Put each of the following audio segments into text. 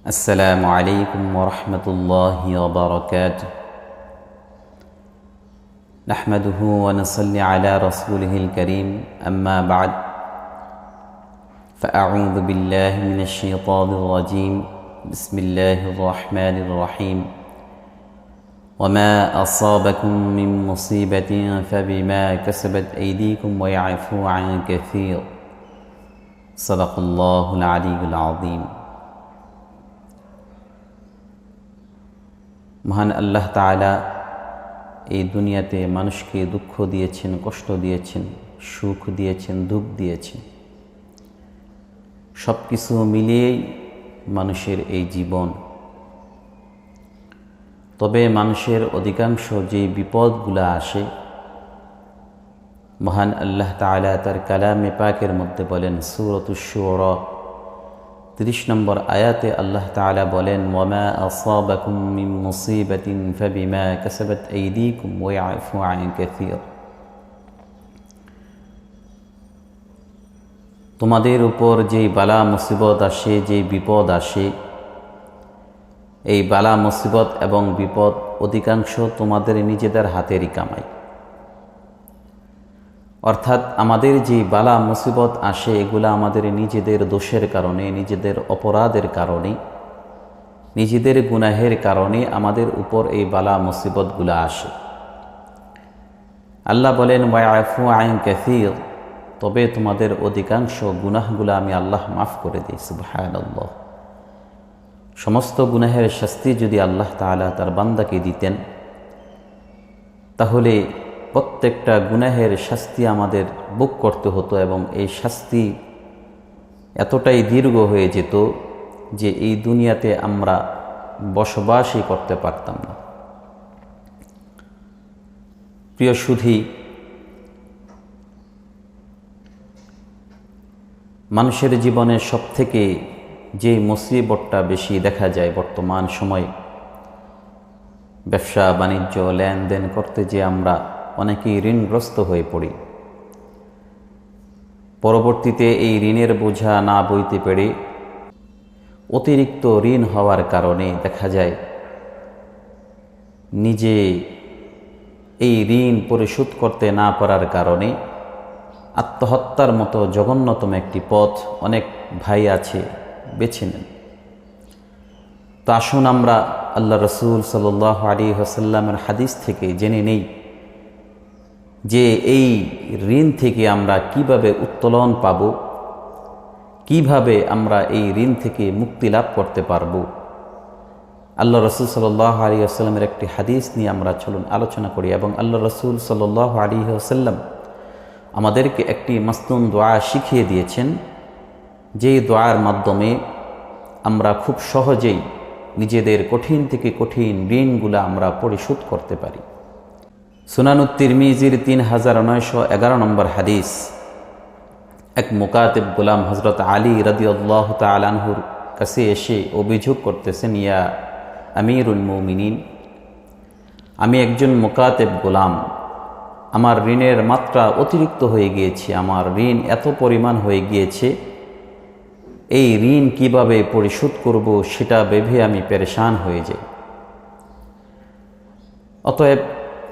السلام عليكم ورحمة الله وبركاته. نحمده ونصلي على رسوله الكريم، أما بعد، فأعوذ بالله من الشيطان الرجيم. بسم الله الرحمن الرحيم. وما أصابكم من مصيبة فبما كسبت أيديكم ويعفو عن كثير. صدق الله العلي العظيم. মহান আল্লাহ তাআলা এই দুনিয়াতে মানুষকে দুঃখ দিয়েছেন, কষ্ট দিয়েছেন, সুখ দিয়েছেন, দুঃখ দিয়েছেন। সব কিছু মিলিয়েই মানুষের এই জীবন। তবে মানুষের অধিকাংশ যে বিপদগুলো আসে, মহান আল্লাহ তাআলা তার কালামে পাকের মধ্যে বলেন, সূরাতুশ শুরা 30 নম্বর আয়াতে আল্লাহ তাআলা বলেন, ওয়ামা আসাবাকুম মিন মুসিবাতিন ফাবিমা কাসাবাত আইদিকুম ওয়া ইয়াফু আন কাসীর। তোমাদের উপর যেই বালা মুসিবত আসে, যেই বিপদ আসে, এই বালা মুসিবত এবং বিপদ অধিকাংশ তোমাদের নিজেদের হাতেরই কামাই। অর্থাৎ আমাদের যে বালা মুসিবত আসে, এগুলা আমাদের নিজেদের দোষের কারণে, নিজেদের অপরাধের কারণে, নিজেদের গুনাহের কারণে আমাদের উপর এই বালা মুসিবতগুলো আসে। আল্লাহ বলেন, ওয়ায়াফু আন কাসীর, তবে তোমাদের অধিকাংশ গুনাহগুলো আমি আল্লাহ মাফ করে দিই। সুবহানাল্লাহ। সমস্ত গুনাহের শাস্তি যদি আল্লাহ তাআলা তার বান্দাকে দিতেন, তাহলে প্রত্যেকটা গুনাহের শাস্তি আমাদের ভোগ করতে হতো এবং এই শাস্তি এতটাই দীর্ঘ হয়ে যেত যে এই দুনিয়াতে আমরা বসবাসই করতে পারতাম না। প্রিয় সুধী, মানুষের জীবনে সবথেকে যে মুসিবতটা বেশি দেখা যায় বর্তমান সময়ে, ব্যবসা বাণিজ্য লেনদেন করতে যে আমরা অনেকেই ঋণগ্রস্ত হয়ে পড়ি। পরবর্তীতে এই ঋণের বোঝা না বইতে পেরে অতিরিক্ত ঋণ হওয়ার কারণে দেখা যায় নিজে এই ঋণ পরিশোধ করতে না পারার কারণে আত্মহত্যার মতো জঘন্যতম একটি পথ অনেক ভাই আছে বেছে নেন। তো আসুন আমরা আল্লাহ রসুল সাল্লাল্লাহু আলাইহি ওয়াসাল্লামের হাদিস থেকে জেনে নেই যে এই ঋণ থেকে আমরা কিভাবে উত্তোলন পাব, কিভাবে আমরা এই ঋণ থেকে মুক্তি লাভ করতে পারব। আল্লাহ রসুল সাল্লাল্লাহু আলাইহি ওয়াসাল্লামের একটি হাদিস নিয়ে আমরা চলুন আলোচনা করি। এবং আল্লাহ রসুল সাল্লাল্লাহু আলাইহি ওয়াসাল্লাম আমাদেরকে একটি মাসনুন দোয়া শিখিয়ে দিয়েছেন, যেই দোয়ার মাধ্যমে আমরা খুব সহজেই নিজেদের কঠিন থেকে কঠিন ঋণগুলো আমরা পরিশোধ করতে পারি। সুনানুত তিরমিজির 3911 নম্বর হাদিস। এক মুকাতেব গোলাম হযরত আলী রাদিয়াল্লাহু তাআলা আনহুর কাছে এসে অভিযোগ করতেছেন, ইয়া আমিরুল মুমিনিন, আমি একজন মুকাতেব গোলাম, আমার ঋণের মাত্রা অতিরিক্ত হয়ে গিয়েছে, আমার ঋণ এত পরিমাণ হয়ে গিয়েছে, এই ঋণ কিভাবে পরিশোধ করব সেটা ভেবে আমি পেরেশান হয়ে যাই। অতএব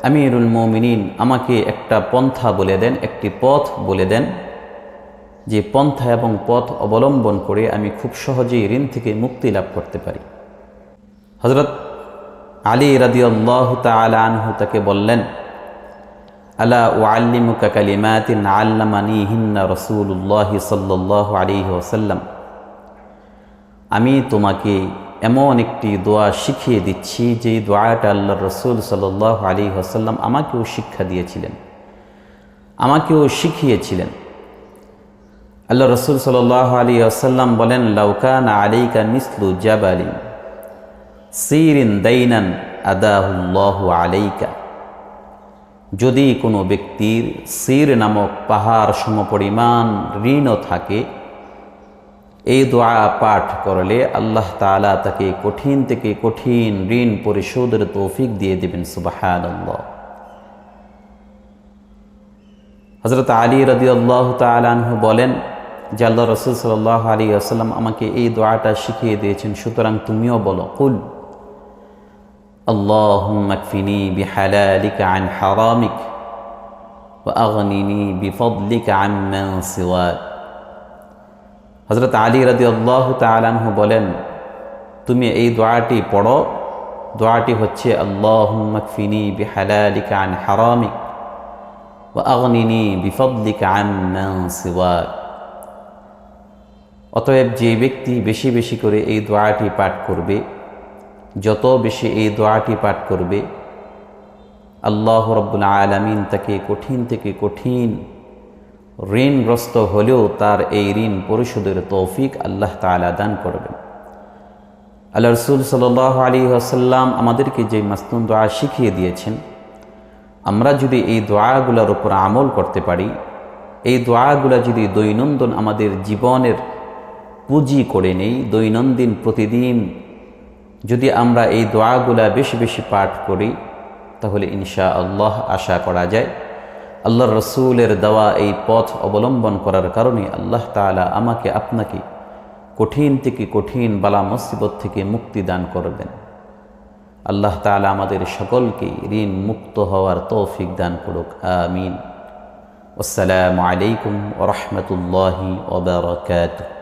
আমিরুল মুমিনিন, আমাকে একটা পন্থা বলে দেন, একটি পথ বলে দেন, যে পন্থা এবং পথ অবলম্বন করে আমি খুব সহজেই ঋণ থেকে মুক্তি লাভ করতে পারি। হযরত আলী রাদিয়াল্লাহু তাআলা আনহু তাকে বললেন, আলা উআল্লিমুকা কালিমাতিন আল্লামানিহিন্না রাসূলুল্লাহ সাল্লাল্লাহু আলাইহি ওয়াসাল্লাম, আমি তোমাকে এমন একটি দোয়া শিখিয়ে দিচ্ছি, যেই দোয়াটা আল্লাহর রাসূল সাল্লাল্লাহু আলাইহি ওয়াসাল্লাম আমাকেও শিক্ষা দিয়েছিলেন, আমাকেও শিখিয়েছিলেন। আল্লাহ রাসূল সাল্লাল্লাহু আলাইহি ওয়াসাল্লাম বলেন, লাউ কানা আলাইকা মিসলু জাবালিন সিরিন দাইনান আদাহুল্লাহু আলাইকা, যদি কোনো ব্যক্তির সির নামক পাহাড় সমপরিমাণ ঋণও থাকে, এই দোয়া পাঠ করলে আল্লাহ তাআলা তাকে কঠিন থেকে কঠিন ঋণ পরিশোধের তৌফিক দিয়ে দেবেন। সুবহানাল্লাহ। হযরত আলী রাদিয়াল্লাহু তাআলা আনহু বলেন, যে আল্লাহ রাসূল সাল্লাল্লাহু আলাইহি ওয়াসাল্লাম আমাকে এই দোয়াটা শিখিয়ে দিয়েছেন, সুতরাং তুমিও বলো, কুল আল্লাহুম্মা কফিনি বিহালালিকা আন হারামিক ওয়া আগনিনি বিফদলিকা আম্মান সিওয়াক। হযরত আলী রাদিয়াল্লাহু তাআলা আনহু বলেন, তুমি এই দোয়াটি পড়ো। দোয়াটি হচ্ছে আল্লাহুম্মা কফিনি বিহালালিকা আন হারামিক ওয়া আগনিনি বিফদলিকা আম্মান সিওয়াক। অতএব যে ব্যক্তি বেশি বেশি করে এই দোয়াটি পাঠ করবে, যত বেশি এই দোয়াটি পাঠ করবে, আল্লাহ রাব্বুল আলামিন তাকে কঠিন থেকে কঠিন ঋণগ্রস্ত হলেও তার এই ঋণ পরিশোধের তৌফিক আল্লাহ তাআলা দান করবেন। আল্লাহ রাসূল সাল্লাল্লাহু আলাইহি ওয়াসাল্লাম আমাদেরকে যে মাসনুন দোয়া শিখিয়ে দিয়েছেন, আমরা যদি এই দোয়াগুলোর উপর আমল করতে পারি, এই দোয়াগুলো যদি দৈনন্দিন আমাদের জীবনের পুঁজি করে নেই, দৈনন্দিন প্রতিদিন যদি আমরা এই দোয়াগুলা বেশি বেশি পাঠ করি, তাহলে ইনশাআল্লাহ আশা করা যায় আল্লাহর রসুলের দেওয়া এই পথ অবলম্বন করার কারণে আল্লাহ তাআলা আমাকে আপনাকে কঠিন থেকে কঠিন বালা মুসিবত থেকে মুক্তি দান করবেন। আল্লাহ তাআলা আমাদের সকলকে ঋণ মুক্ত হওয়ার তৌফিক দান করুক, আমিন। আসসালামু আলাইকুম ওয়া রাহমাতুল্লাহি ওয়া বারাকাতুহু।